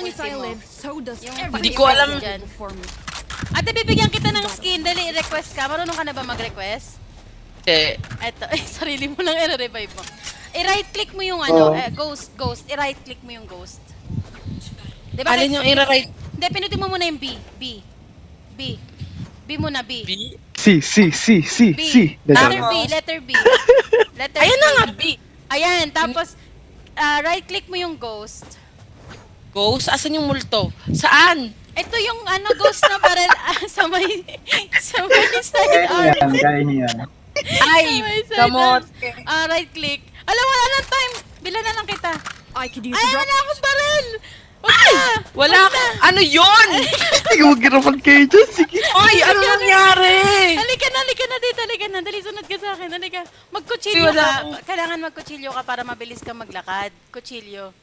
long as I mo. live, so does Yung Hindi ko alam. dyan. before me. Ate, bibigyan kita ng skin. Dali, i-request ka. Marunong ka na ba mag-request? Eto, sarili mo lang i-revive mo. I-right click mo yung ghost. I-right click mo yung ghost. Diba, Alin yung ira-right? Hindi, pinutin mo muna yung B. B muna, B. B? C. B. Tapos? Letter B. Ayan na nga, B. Ayan, tapos, right click mo yung ghost. Ghost? Asan yung multo? Saan? Ito yung ghost na barrel sa may side arm. Gaya niyo yan. Ay, kamot. Right click. Alam, wala lang time. Bila na lang kita. I could use Ay, a drop. wala akong barrel. Ay! Wala ka. Ano yun? Sige, magkirapan kayo dyan. Sige. Ay, ano nangyari? Halika na dito, halika na. Dali, sunod ka sa akin. Halika. Magkutsilyo Wala ka. akong- Kailangan magkutsilyo ka para mabilis kang maglakad. Kutsilyo.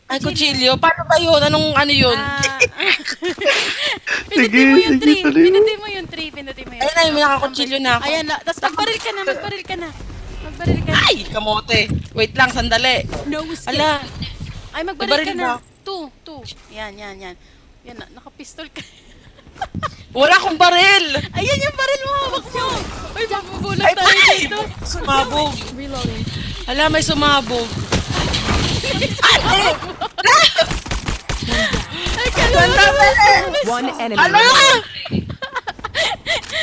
Ay, kutsilyo. Paano ba yun? Anong ano yun? Pinutin mo yung sige, 3. tuloy mo. Pinutin mo yung 3. Pinutin mo yung Ayun na, may nakakutsilyo na ako. Ayan na. Tapos magbaril ka na. Magbaril ka na. Magbaril ka na. Ay, kamote. Wait lang, sandali. No escape. Ala, Ay, magbaril ka Magbaril na. ba? 2. Yan. Yan na. Nakapistol ka. wala akong baril. Ayan yung baril mo. Hawak mo. Ay, mabubulag Ay, tayo ay, dito. sumabog. Reloading. Hala, may sumabog. Ay, kalula. One enemy. Ala!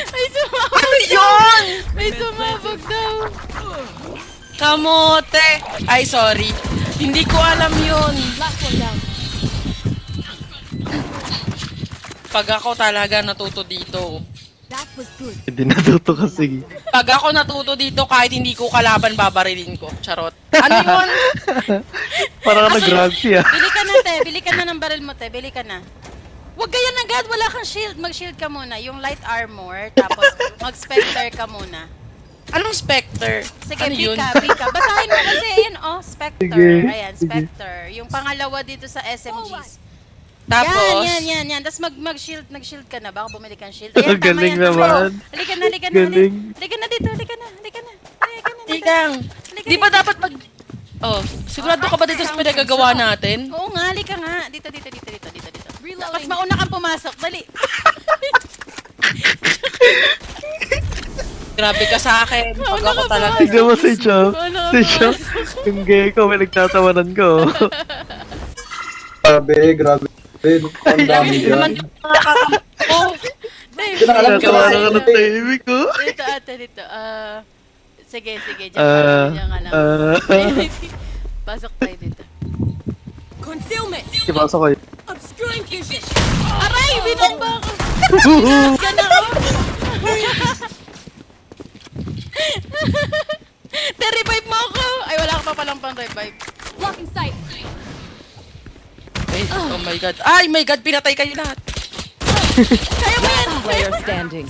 May sumabog. Ano yun? May sumabog daw. Kamote. Ay, sorry. Hindi ko alam yun. Last one down. Pag ako talaga natuto dito. That was good. Hindi natuto kasi. Pag ako natuto dito, kahit hindi ko kalaban, babarilin ko. Charot. Ano yun? Parang nag-rugby ah. Bili ka na, te. Bili ka na ng baril mo, te. Bili ka na. Huwag ganyan agad. Wala kang shield. Mag-shield ka muna. Yung light armor. Tapos, mag-specter ka muna. Anong Spectre? Sige, ano bika. Basahin mo kasi. Ayan, Specter. Sige, Ayan, sige. Spectre. Yung pangalawa dito sa SMGs. Tapos, Yan. Tapos mag-shield. Nag-shield ka na. Baka bumili kang shield. Ayan, tama Galing yan. naman. Halika na. Galing. Halika na dito. Halika na. tigang. Di ba dapat mag... Oh, sigurado ka ba dito sa pinagagawa natin? Oo nga, halika nga. Dito. Tapos mauna kang pumasok. Dali. Grabe ka sa akin. Pag ako talaga. Tignan mo si Chop. Wala Si ka. Chop. Yung gay ko, may nagtatawanan ko. Grabe. Ang dami Naman dyan. oh, Pinakalam ka ba? Nagtawanan ka ng tahimik ko. Dito, ate, dito. Sige. Diyan ka lang. Pasok tayo dito. Concealment. Ipasok kayo. Obscuring vision. Aray! Binomba ako! Yan ako! Te-revive mo ako! Ay, wala ka pa palang pang-revive. Blocking sight. eh, oh my god. Ay, my god, pinatay kayo lahat. Kaya mo yan! Player standing.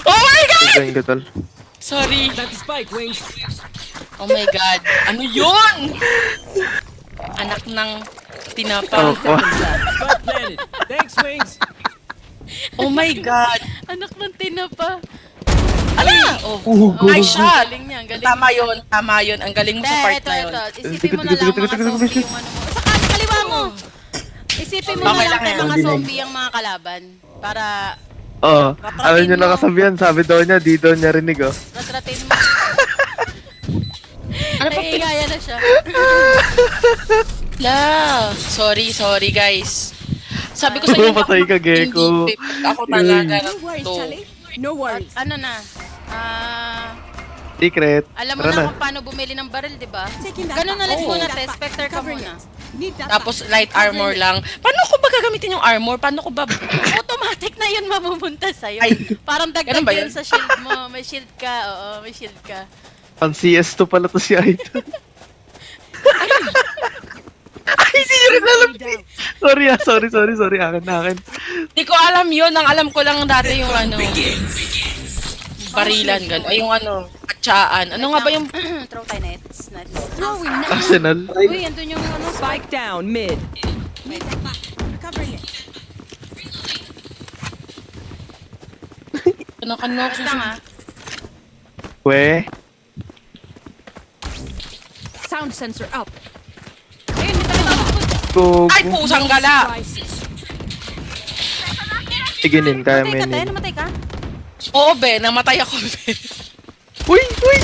Oh my god! Tignan ko tol. Sorry. Oh my god. Ano yun? Anak ng tinapa. Oh, Thanks, Wings. Oh my god. Anak ng tinapa. Ala! Oh. Nice shot. Galing niya, galing. Tama yun. Ang galing mo sa part na yun. Isipin mo na lang mga zombie yung ano mo. Sa kaliwa mo! Isipin mo na Okay lang lang tayo yan. mga zombie ang mga kalaban. Para Oh, alam niyo nakasabihan, sabi daw niya, di daw niya rinig oh. ratratin mo. Ano pa Naingaya na siya. La. Sorry guys. Sabi ko sa inyo, Patay ka, Gecko. hindi, ako talaga No worries, to. Charlie. No worries. Ano na? Secret. Alam mo Tara na kung paano bumili ng baril, di ba? Taking that Ganun na back. let's Oh. muna, That te. back. Spectre ka Covering muna. it. Need that Tapos back. light armor lang. Paano ko ba gagamitin yung armor? Paano ko ba... Automatic na yun mapupunta sa'yo. Ay, Parang dagdag ganun ba yun yun? sa shield mo. May shield ka, oo, may shield ka. Ang CS2 pala to si Idol. Ay, hindi nyo rin alam. Sorry ah, sorry. Akin. Hindi ko alam yun. Ang alam ko lang dati yung ano... Barilan, gano'n. Ay, yung ano... Katsaan. Ano nga ba yung... Throw tayo nets. Throwing net. Arsenal. Uy, andun yung ano. Spike down mid. Need that back. Covering it. Kanok Wait lang ah. We. Sound sensor up. Ayun, may tayo. Gogo. Ay, pusang gala! Sige, Nin, kaya Namatay may ka, te? Nin. Namatay ka? Oo, be. Namatay ako, be. Uy! Uy!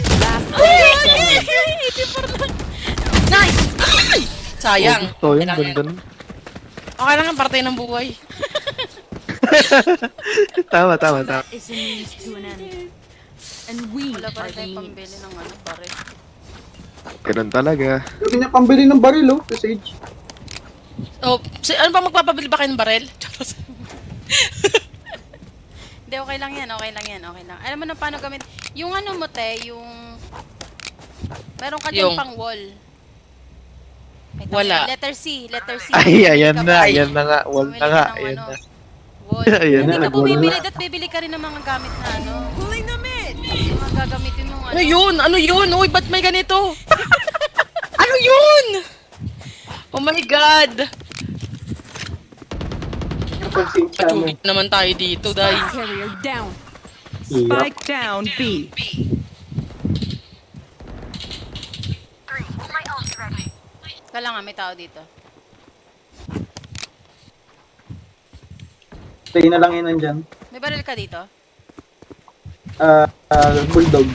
Nice! Ay! Sayang. Oh, yun, Okay lang yan. ganda nun. Okay lang ang parte ng buhay. Tama. Is a means to an end. And we Wala pa are rin the tayong pambili means. ng ano, pare. Ganun talaga. Sabi niya, pambili ng baril, oh. Si Sage. Oh, ano ba magpapabili ba kayo ng barel? Hindi, okay lang yan. Alam mo na paano gamit. Yung ano mo, te, yung... Meron ka dyan Yung- pang wall. Wait, Wala. Letter C. Ay, ayan Bumili ka na. ba? Ayan na nga. Wall Bumili na ka nga. ng Ayan ano, na. Wall. Ayan Hindi na, ka wall bumibili na. at bibili ka rin ng mga gamit na ano. Pulling them in. Mga gagamitin mo Ano yun? Ano yun? Uy, ba't may ganito? Ano yun? Oh my God! Napansin siya mo. Patulog naman tayo dito, dahil. Carrier down. Hirap. Spike down B. Kailangan may tao dito. Tayo na lang yun nandyan. May baril ka dito? Bulldog.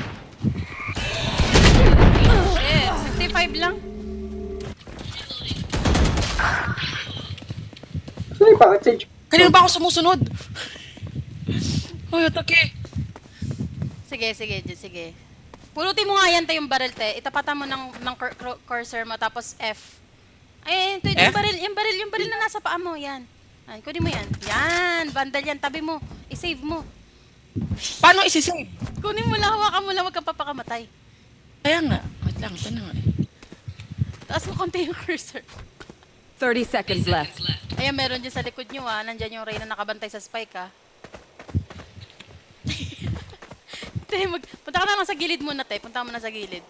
Eh, 55 lang. Sorry, bakit Sage? Kanina ba ako sumusunod? Uy, atake. Sige. Pulutin mo nga yan, te, yung baril, te. Itapatan mo ng cursor mo, tapos F. Ay, ito, F? yung baril na nasa paa mo, yan. Yan, kunin mo yan. Yan, bandal yan, tabi mo. I-save mo. Paano isisave? Kunin mo lang, hawakan mo lang, wag kang papakamatay. Kaya nga. Wait lang, ito na nga eh. Taas mo konti yung cursor. 30 seconds left. Ayan, meron dyan sa likod nyo, ha. Nandyan yung Reyna nakabantay sa spike, ha. Te, punta ka na lang sa gilid muna, te. Punta mo na sa gilid.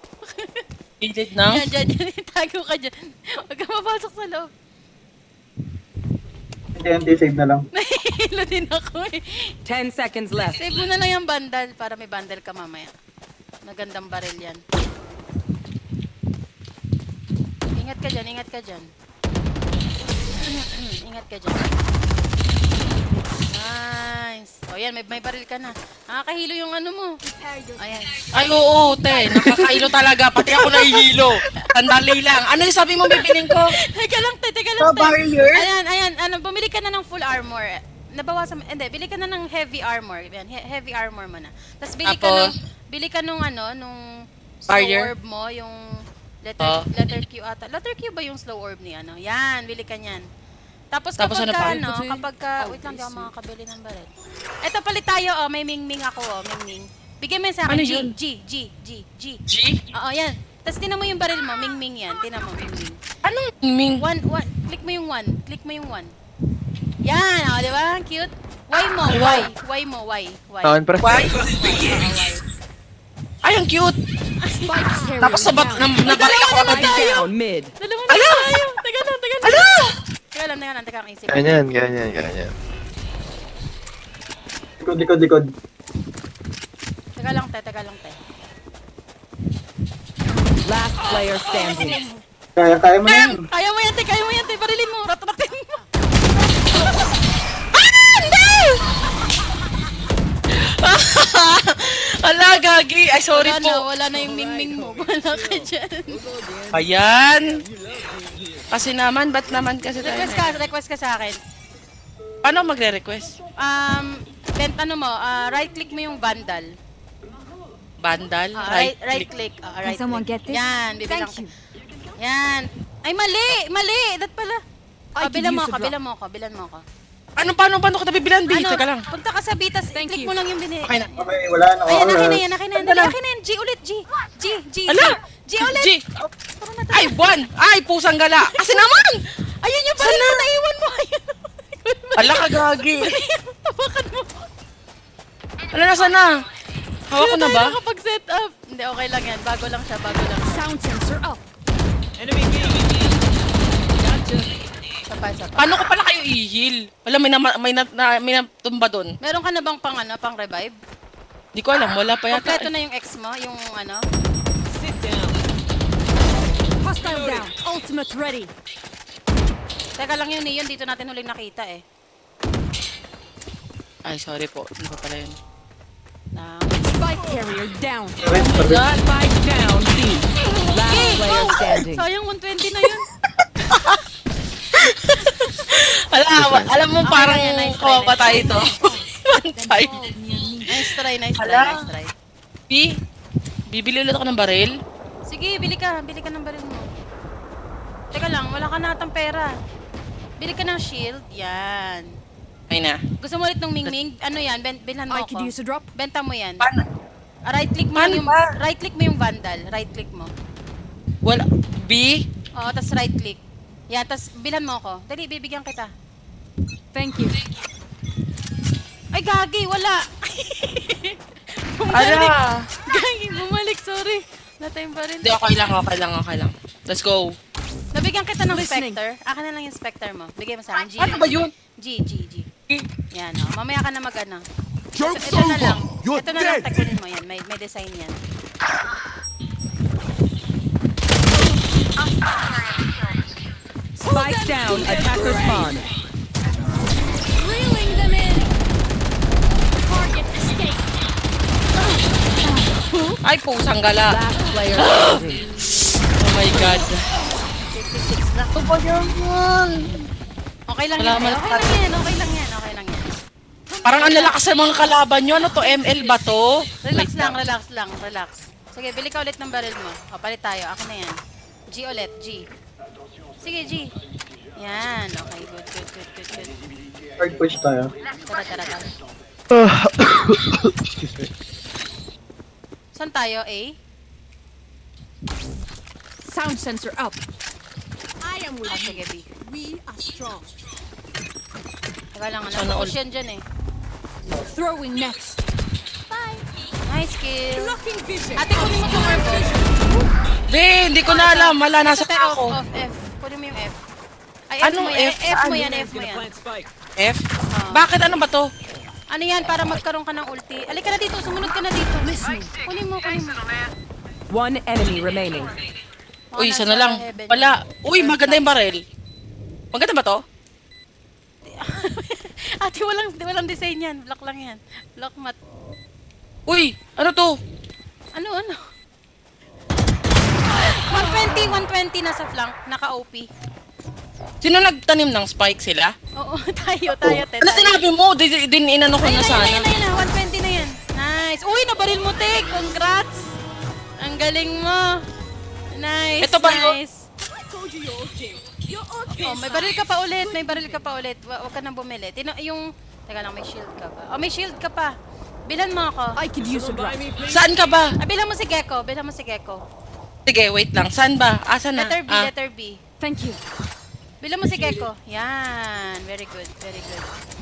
Edit na? Dyan. Tago ka dyan. Huwag ka mapasok sa loob. Hindi, save na lang. Nahihilo din ako, eh. 10 seconds left. Save mo na lang yung bandal para may bandal ka mamaya. Magandang baril yan. Ingat ka dyan. Ingat ka dyan. Nice. O yan, may baril ka na. Nakakahilo yung ano mo. Ayan. Ay, oo, te. Nakakailo talaga. Pati ako nahihilo. Sandali lang. Ano yung sabi mo bibiling ko? Teka lang, te. barrier? Ayan. Bumili ka na ng full armor. Nabawasan, hindi, bili ka na ng heavy armor. Yan, heavy armor mo na. Tapos bili ka nung nung slow Barrier? orb mo, yung letter Q ata. Letter Q ba yung slow orb ni ano? Yan, bili ka niyan. Tapos ano pa? kapag ka, wait lang, di ako makakabili ng baril. Eto, palit tayo, may mingming ako, mingming. Bigyan mo yan sa akin, Ano G, yun? G. G? Oo, yan. Tapos tinan mo yung baril mo, mingming yan. Tinan mo, mingming. Anong ming? One. Click mo yung one. Yan, di ba? Ang cute. Why mo? Wow. Why mo? Why? Awan, pre. Why? Ay, ang cute. Spike carrier Tapos nabat, down. nabalik ako agad. Spike down mid. Dalawa na tayo. Teka lang. Ala! Teka lang, isip. Ganyan. Likod. Teka lang, te. Last player standing. Kaya mo na yan. Kaya mo yan, te. Barilin mo. Rataratin mo. Ala, gagi. Ay, sorry po. Wala na yung mingming mo. Wala ka dyan. Ayan. Kasi naman, ba't naman kasi tayo? Request ka sa akin. Paano magre-request? Right click mo yung vandal. Bandal? Right click. Right someone click. get this? Yan, bibilang Thank you. Yan. Ay, mali. Dat pala. I could Bilan mo use a ako. Paano ko nabibilan? Teka lang. Punta ka sa Vitas, click mo lang yung Okay na. Okay, wala na. Ayan, oras. akin na yan. G ulit, G. Ala! G ulit. G! Ay, buwan! Ay, pusang gala! Kasi naman! Ayun yung baril mo, naiwan mo. Ala ka, gagi! Tawakan mo. Ala, nasaan na? Hawak ko na ba? Nakapag-set up. Hindi, okay lang yan. Bago lang siya. Sound sensor up. Enemy B. Isa pa. Paano ko pala kayo i-heal? Wala, may natumba doon. Meron ka na bang pang revive? Di ko alam, wala pa yata. Kompleto na yung X mo, yung Sit down. Hostile down. Ultimate ready. Teka lang yun, Neon. Dito natin huling nakita eh. Ay, sorry po. Hindi pa pala yun. Spike carrier down. Spike down. B. Last Hey, player go! standing. Sayang 120 na yun. Alam mo, Okay parang lang yan, nice try, kawawa nice tayo ito. Five. Nice try, nice try, Hala. nice try. B, bibili ulit ako ng baril. Sige, bili ka ng baril mo. Teka lang, wala ka na atang pera. Bili ka ng shield. Yan. Ay na. Gusto mo ulit ng Mingming? Ano yan? Bilhan mo I ako. could use a drop. Benta mo yan. Paano? Right click mo Paano yung ba? right click mo yung Vandal. Right click mo. Wala. B? Oo, tas right click. Yan, tas bilhan mo ako. Dali, bibigyan kita. Thank you. Ay, gagi, wala. Ala. Gagi, bumalik, sorry. Wala tayong baril. Hindi, okay lang. Let's go. Nabigyan kita ng Listening. Spectre. Akin na lang yung Spectre mo. Bigay mo sa akin. G. Ano ba yun? G. Yan, oh. Mamaya ka na mag-ano. Joke's Ito na lang. over! You're Ito na lang, dead! takunin mo yan. May design yan. Spike down. Attacker spawn. Reeling them in. Target escape. Ay, pusang gala. Last player standing. Oh my God. 56 lang. Ito ba yan? Okay lang Wala yan. man- Okay lang yan. Parang ang lalakas sa mga kalaban nyo. Ano to? ML ba to? Relax Wait lang. Sige, bili ka ulit ng baril mo. O, palit tayo. Ako na yan. G ulit, G. Sige, G. Yan. Okay, good. Hard push tayo. Tara. Excuse me. Saan tayo, A? Sound sensor up. I am with Ah, you. sige, B. We are strong. Teka lang, Sana all. push yan dyan eh. Throwing next. Nice kill. Blocking vision. Ate, kunin mo itong orb. Hindi ko na alam. Wala, nasa Ate, ako. off, F. Kunin mo yung F. Ay, Anong F? F mo yan. F? Bakit? Ano ba to? Ano yan, para magkaroon ka ng ulti. Alika na dito, sumunod ka na dito. Kunin mo. One enemy remaining. Uy, nasa isa na lang. heaven. Wala. Uy, maganda yung baril. Maganda ba to? Ate, walang design yan. Block lang yan. Block mat. Uy, ano to? Ano? 120 nasa flank. Naka-OP. Sino nagtanim ng spike sila? Oo, tayo, te. Ano sinabi mo? Din inano ko na sana. Ayun na. 120 na yan. Nice. Uy, nabaril mo, te. Congrats. Ang galing mo. Nice. Ito ba yun? nice. Oh, may baril ka pa ulit. Huwag ka nang bumili. Teka lang, may shield ka ba? Oh, may shield ka pa. Bilan mo ako. I could use a drop. Saan ka ba? Bilan mo si Gecko. Sige, wait lang. Saan ba? Asa na? Letter B. Thank you. Bilan mo si Gecko. Yan. Very good.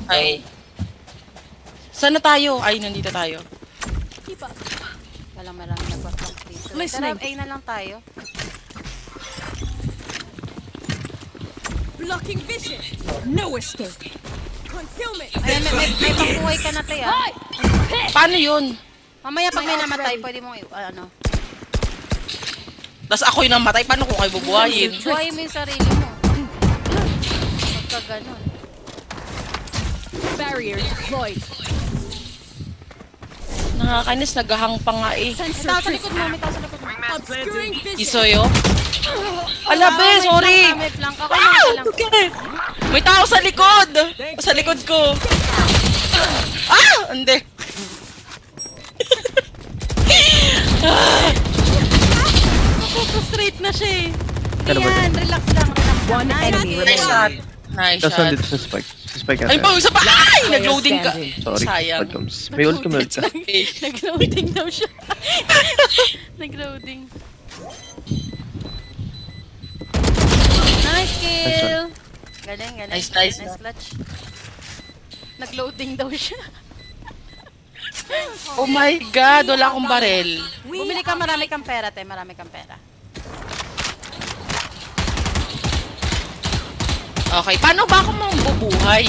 Ay. Saan na tayo? Ay, nandito tayo. Walang marami nagpa-flank dito. Listening. Tara, A na lang tayo. Blocking vision. No escape. Concealment. Ayan, may pangbuhay ka na tayo. Paano yun? Mamaya pag may namatay, pwede mong ano. Tapos ako yung namatay. Paano ko kayo bubuhayin? Buhayin mo yung sarili mo. Pagka ganun. Barrier deployed. Nakakainis. Naghahang pa nga eh. May tao sa likod mo. Obscuring vision. Isoyo? Ala, be, sorry. May flank. Okay lang. May tao sa likod! Sa likod ko. Hindi. Frustrate na siya eh. Ano ba Yan, relax lang. One enemy Nice shot. remaining. Nice Tapos shot. nandito sa spike. Sa spike Ay, ata. pa, isa pa! Ay! Nag-loading ka. standing. Sorry. Sayang. Welcomes. May ult ka. Okay. Nag-loading daw siya. Nag-loading. Nice kill. Galing. Nice. Nice clutch. Nag-loading daw siya. Oh my God, wala akong barel. Bumili ka, marami kang pera, te. Marami kang pera. Okay, paano ba ako mabubuhay?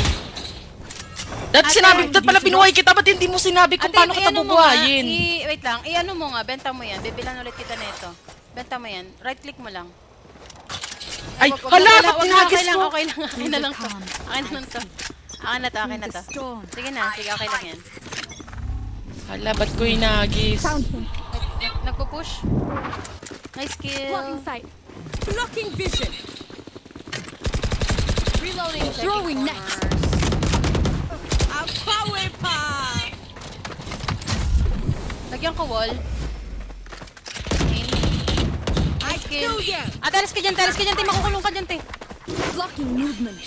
Dati pala binuhay kita, ba't hindi mo sinabi kung paano kita i-ano mo nga, bubuhayin? wait lang, i-ano mo nga, benta mo yan. Bibilan ulit kita nito. Benta mo yan. Right click mo lang. Ay, wag hala, na ba't pala, tinagis okay lang, ko? okay lang. Akin na lang to. Akin na lang to. Akin na to, akin na to. Sige na, sige, okay lang yan. Hala, ba't ko inagis? Nagpo-push. Nice kill. Blocking sight. Blocking vision. Reloading. Throwing next. A power pop. Lagyan ko wall. Nice kill. Teres ka dyan, te. Makukulong ka dyan, te. Blocking movement.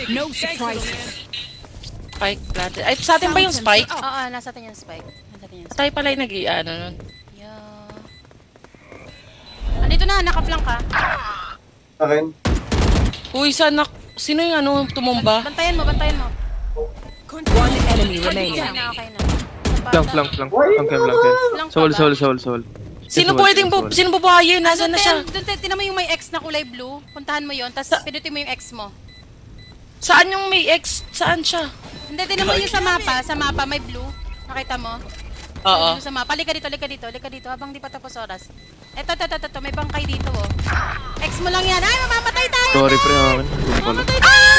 No surprises. Spike planted. Ay, sa atin ba yung spike? Oo, nasa atin yung spike. Nasa atin yung spike. Tayo pala yung nag-iano nun. Yeah. Andito na, naka-flank ka. Akin. Uy, sana, sino yung ano, tumumba? Bantayan mo, bantayan mo. One enemy remaining. Okay na, okay na. Flank. Flank pa Soul. ba? Sino pwedeng, sino babae? Nasaan na siya? Doon, tinan mo yung may X na kulay blue. Puntahan mo yon, tapos pinutin mo yung X mo. Saan yung may ex? Saan siya? Hindi, tinan mo yung sa mapa. Sa mapa, may blue. Nakita mo? Oo. Blue sa mapa. Halika dito. Habang di pa tapos oras. Eto. May bangkay dito, oh. X mo lang yan. Ay, mamamatay tayo! Sorry, pre. Mamamatay tayo!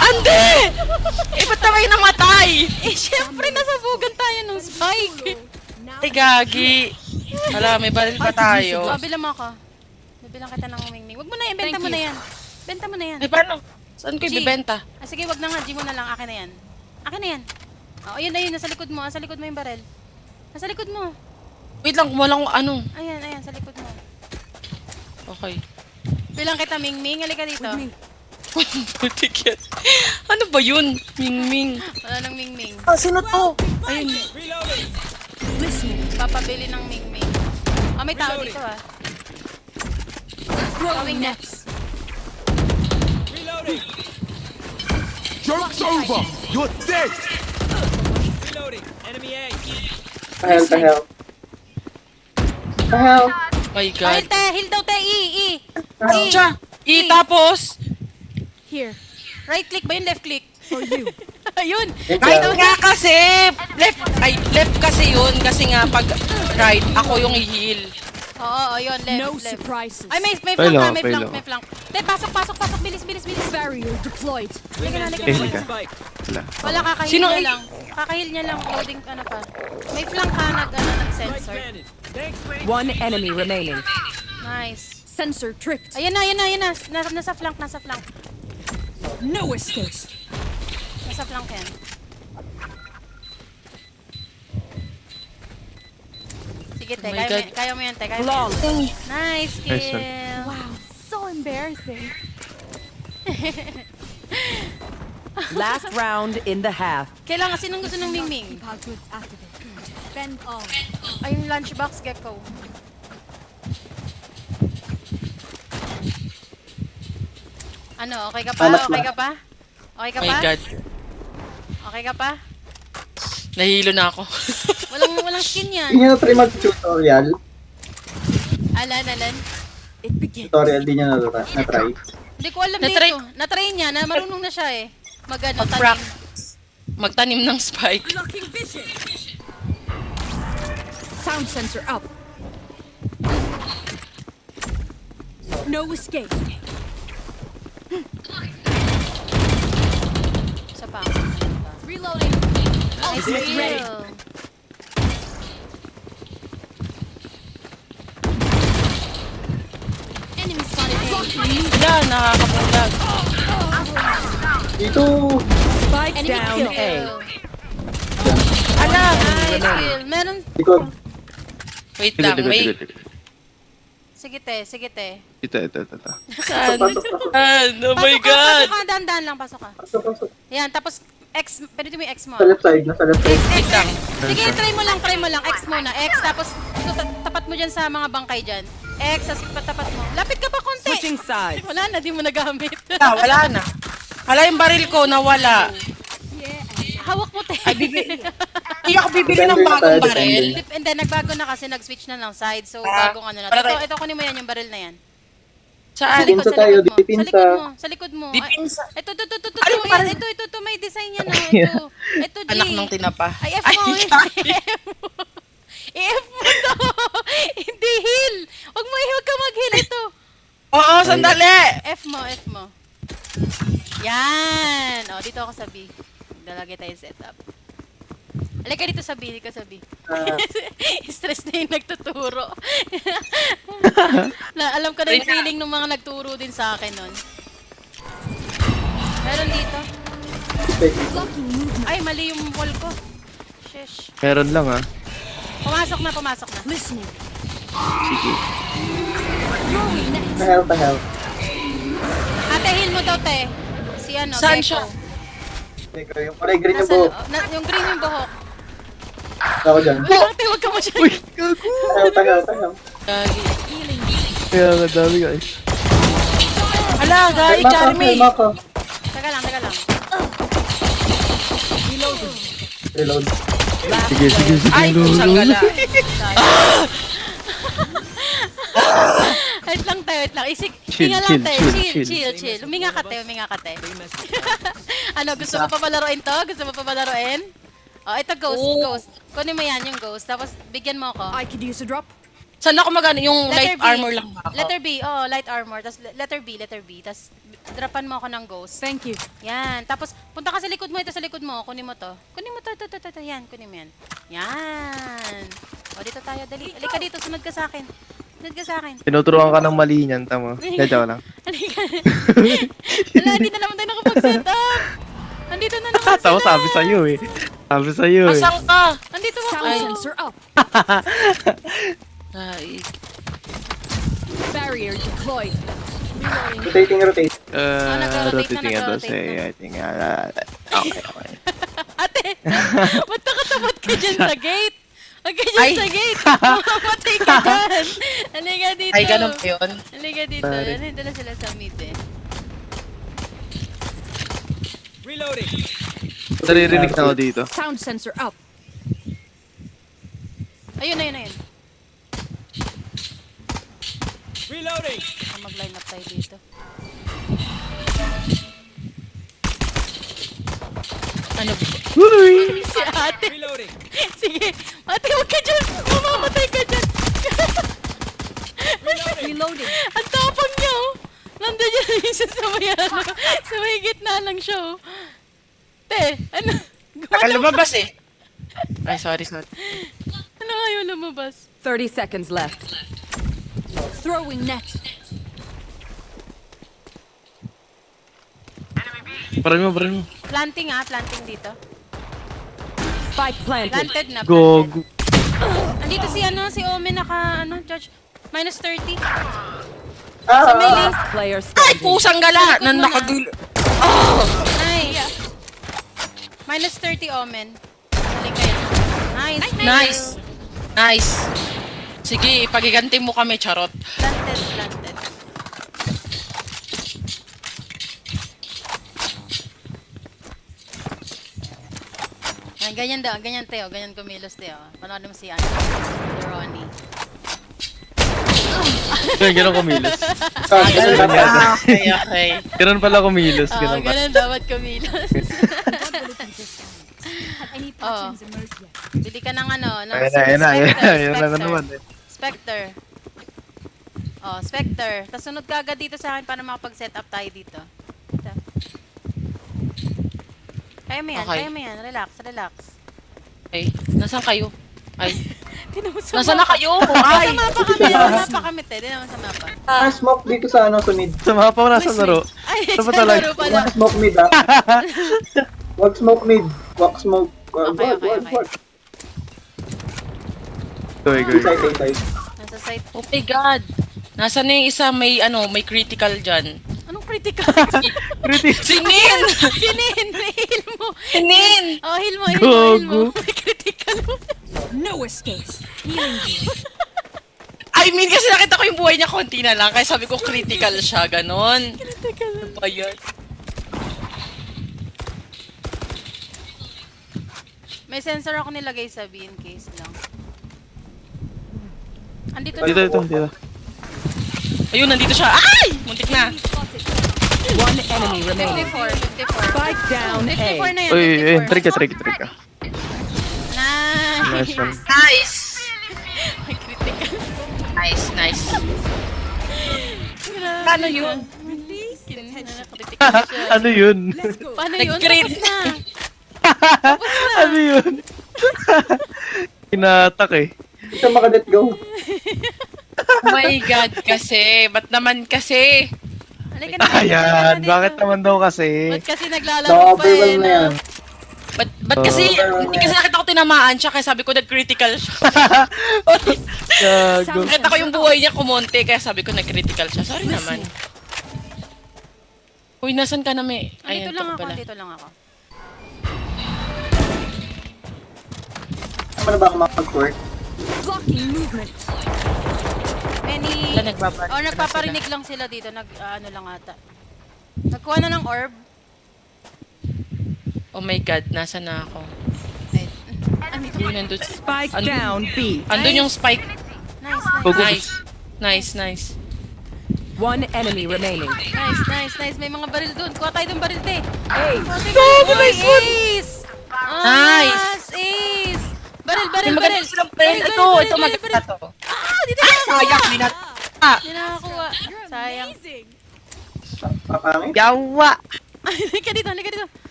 Ande! Eh, ba't na kayo namatay? Eh, syempre, nasabugan tayo ng spike. Ay, gagi. Wala, may baril pa tayo. Bilang mo ako. Bibilang kita ng mingming. Wag mo na yan, benta mo na yan. Benta mo na yan. Ay, paano? Saan ko G. ibibenta? Sige, wag na nga. G mo na lang. Akin na yan. Akin na yan. Oh, ayun. Nasa likod mo. Nasa likod mo yung barel. Nasa likod mo. Wait lang, walang ano. Ayan. Sa likod mo. Okay. Bilang kita, mingming. Halika dito. Butik yan. Ano ba yun? Ming-ming. Wala nang mingming. Ah, sino to? Ayun. Papabili ng mingming. Oh, may tao dito, ah. Going next. Joke's over! You're dead! Tahel. My Heal, God. te! Heal daw, te! E! Siya. Tapos. Here. Right click ba yun? Left click? For you. Ayun! Right nga kasi. Left kasi yun. Kasi nga pag right, ako yung i-heal. Oo, yun. Left, No left. surprises. Ay, may flank Pailaw, ka, may flank, pailaw. may flank. Te, pasok. Bilis. Barrier deployed. Halika Eh, na. halika. Wala. Wala, kakahil Sino niya ay- lang. Kakahil niya lang. Loading, ano pa. May flank ka, nag-sensor. One enemy remaining. Nice. Sensor tripped. Ayan na. Nasa flank. No escape. Nasa flank yan. Sige, te. Oh my God. Kaya mo yan, te. Kaya mo yan. Flawless. Nice kill. Nice one. Wow. So embarrassing. Last round in the half. Kailangan, sinong gusto ng mingming? Hard goods activate. Bend all. Ay, yung lunchbox, Gecko. Ano, okay ka pa? Alas Okay na. ka pa? Okay ka My pa? God. Okay ka pa? Nahihilo na ako. Walang skin yan. Hindi niya na-try mag-tutorial. Alan. It begins. Tutorial din niya na-try. Hindi ko alam Na-try- dito. Na-try niya, na marunong na siya eh. Tanim. Magtanim ng spike. Blocking vision. Sound sensor up. No escape. Isa pa. Reloading. Nice ready. kill. Enemy spotted. Yan, nakakabulag. Dito! Spike Enemy down A. kill. Ala. Nice kill. Meron. Likod. Wait lang, may... Sige te. Ito. Saan? Pasok, pasok. Oh my God. Pasok ka. Dahan-dahan lang, pasok ka. Pasok. Yan, tapos X, pwede mo yung X mo. Sa left side, nasa left side. Wait lang. Sige, try mo lang. X muna. X, tapos tapat mo dyan sa mga bangkay dyan. X, tapos tapat mo. Lapit ka pa konti. Switching sides. Wala na, di mo nagamit. Wala na. Hala, yung baril ko nawala. Hawak mo, te. Hindi ako bibili ng bagong baril. And then, nagbago na kasi, nag-switch na ng side. So, Ah, bagong ano na. para tayo- Ito, kunin mo yan, yung baril na yan. Saan? Dipinsa tayo, mo. dipinsa. Sa likod mo. Dipinsa. Ito. Ano yung baril? Ito, may design yan. Ito, G. Anak ng tinapa. Ay, F mo. Ay, I-F mo to. Hindi, heal! Huwag ka mag-heal ito. Oo, sandali! F mo. Yan! O, dito ako sa B. Lalagay tayo setup. Halika dito sa B, halika sa B. Stress na yung nagtuturo. Alam ko na yung feeling ng mga nagturo din sa akin nun. Meron dito. Ay, mali yung wall ko. Sheesh. Meron lang ah. Pumasok na. Listening. Sige. Pa-health. Ate, heal mo daw, te. Si ano, Saan Gecko. siya? Teka, yung kulay green yung Nasa, buhok. yung green yung buhok. Ako dyan. Ate, huwag ka masyadong. Uy, gago. Pa-health. Gagi. Kaya nga dami guys. Hala, gagi, Charmy! Mako. Taga lang. Reload. Sige. Ay, kusang gala. Wait lang. Chill, Hinga lang tayo. chill. Chill. Huminga ka, te. Ano, gusto mo pa palaruin to? Oh, ito ghost. Kunin mo yan, yung ghost. Tapos, bigyan mo ako. I could use a drop. Saan ako magano? Yung light armor lang ba ako? Letter B. Oh, light armor. Tapos, letter B. Tapos, drapan mo ako ng ghost. Thank you. Yan. Tapos, punta ka sa likod mo. Ito sa likod mo. Kunin mo to. Ito. Yan, kunin mo yan. Yan. O, dito tayo. Dali. Halika dito. Sunod ka sa akin. Tinuturuan ka ng mali niyan, tama. Joke lang. Halika. Wala, hindi na naman tayo nakapag-set up. Andito na naman sila. Tama, sabi sa'yo eh. Asang ka? Andito ako. Sound sensor up. Ay, Barrier deployed. Rotate. nag-rotate na. I think, okay. Ate, ba't nakatapat ka dyan sa gate? Huwag ka dyan Ay. sa gate. Mamamatay ka dyan. Halika dito. ay ganun pa yun. Halika dito. Sorry. Halika na sila sa mid eh. Reloading. Naririnig na ako dito. Sound sensor up. Ayun. Reloading. Mag-line up tayo dito. Ano ba? Si ate. Reloading. Sige. Ate, huwag ka dyan. Mamamatay ka dyan. Reloading. Ang tapang niya oh. Nandun niya isa sa may ano. Sa may gitna lang siya oh. Te, ano? Akala lumabas eh. Ay, sorry. Ano ayaw lumabas? 30 seconds left. Throwing net. Parin mo. Planting dito. Spike planted. Planted na. Gogo. Andito si Omen Judge. Minus 30. Ah! Sa may link. Player Ay, standing. pusang gala! Na nakagulo. Nice. Minus 30 Omen. Galing kayo. Nice. Sige, pagiganti mo kami, charot. Planted. Ay, ganyan Teo, ganyan kumilos Teo. Panood mo si Ronnie. Ganun kumilos. Okay. Ganun pala kumilos. Oo, Ganun pala. ganun dapat kumilos. Oh. Bili ka ng ng Ayun na naman eh. Spectre. Oh, Spectre. Tapos sunod ka agad dito sa akin para makapag-set up tayo dito. Ito. Kaya mo yan. Relax. Okay. Nasaan kayo? Ay. Tinan mo sa Nasaan na kayo? Ay! Ay! Sa mapa kami, te. Di naman sa mapa. Smoke dito sa mid. Sa mga pa nasa laro. Ay, Ano ba sa talaga? laro pala. Smoke mid ah. Wag smoke mid. Okay. Go. Side. Nasa site. Oh my God. Nasaan na yung isa may critical dyan? Anong critical? Sinin! Sinin! Heal mo! Sinin! Oh, heal mo. Gogo. May critical mo. No escape. Healing you. I mean, kasi nakita ko yung buhay niya konti na lang, kaya sabi ko critical siya, ganon. Critical. Ano ba yan? May sensor ako nilagay sa B in case lang. Andito Dito. Ayun, nandito siya. Ay! Muntik na. One enemy remaining. 54. Spike down 54 A. na yan. Uy, 54. trick ka. Nice. Nice one. Nice! May critical. Nice, nice. Paano yun? Ano yun? Paano yun? Nag-green. Tapos na. Ano yun? Inatak eh. Hindi ka makadet go. Oh my God, kasi. Ba't naman kasi? Halika na, Ayan, dito. bakit naman daw kasi? Ba't kasi naglalaro pa eh, Na-overwhelm na yan. no? Ba't kasi, hindi kasi nakita ko tinamaan siya, kaya sabi ko nag-critical siya. Gago. Nakita ko yung buhay niya kumonte, kaya sabi ko nag-critical siya. Sorry naman. Uy, nasan ka na, May? Dito lang ako, pala. dito lang ako. Ano ba ako mag-work? Blocking movement. Many... Wala, nagbabalik Oh, na nagpaparinig lang sila dito. Ano lang ata. Nagkuha na ng orb. Oh my God, nasa na ako? Ay, Uy, nandun. Spike down B. Andun yung spike. nice, Nice. Nice, nice. One enemy remaining. nice. May mga baril doon. Kuha tayo ng baril, te. Hey, Nice one! Ace! Nice. Ace! Baril! May maganda silang friend. Ito maganda to. Ah, dito Ay, na sayang, hindi na. Ah, Hindi nakakuha. Sayang. Papangit? Yawa! Halika dito, halika dito.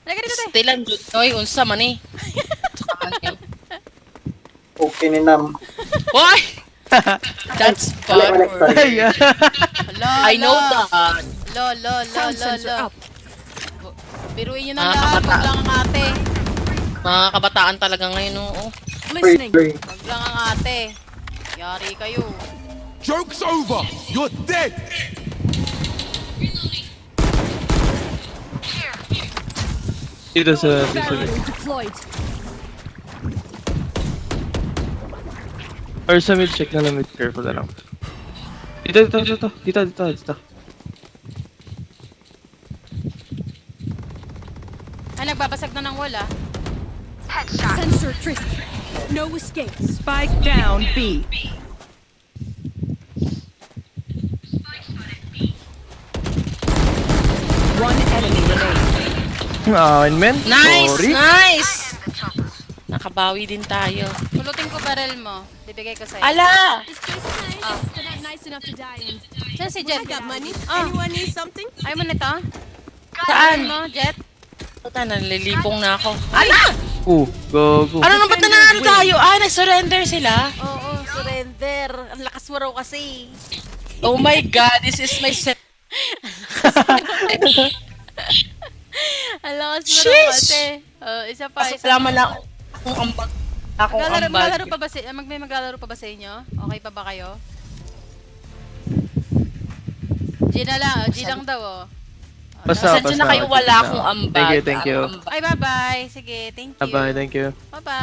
Halika dito, te. still ang jud. Oy, unsa man eh. Okay ni Nam. Why? That's bad. word. Ay, I know that. Sound sensor up. Biruin nyo na lahat. Wag lang ang ate. Mga kabataan talaga ngayon, oo. Listening. Free. Wag lang ang ate. Yari kayo. Joke's over. You're dead. Dito sa... Barrier deployed. Or sa mid, check na lang mid. Careful na lang. Dito. Ay, nagbabasag na ng wall, ah. Sensor trip. No escape. spike down B. One enemy remaining. Akin, men. Nice, Sorry. nice. Nakabawi din tayo. Pulutin ko barrel mo. Bibigay ko sa'yo. Ala! It's just nice. They're not nice enough to die in. Saan si Jet? I got money. Ah. Anyone need something? Ayaw mo nito? Saan? Mo, Jet? Puta, nalilipong na ako. Ala! Gogo. Ano naman ba't nanalo tayo? Ah, nag-surrender sila? Oo, surrender. Ang lakas mo raw kasi. Oh my God, this is my set. Ang lakas mo raw Sheesh! kasi. Isa pa, Kasi isa wala man lang akong ambag. Akong Maglalaro ambag. pa ba may maglalaro pa ba sa inyo? Okay pa ba kayo? G na lang, G lang daw oh. Basta, Pasensya na kayo, wala akong ambag. Thank you. Ang ambag. Ay, bye-bye. Sige, thank you. Bye-bye, thank you. Bye-bye.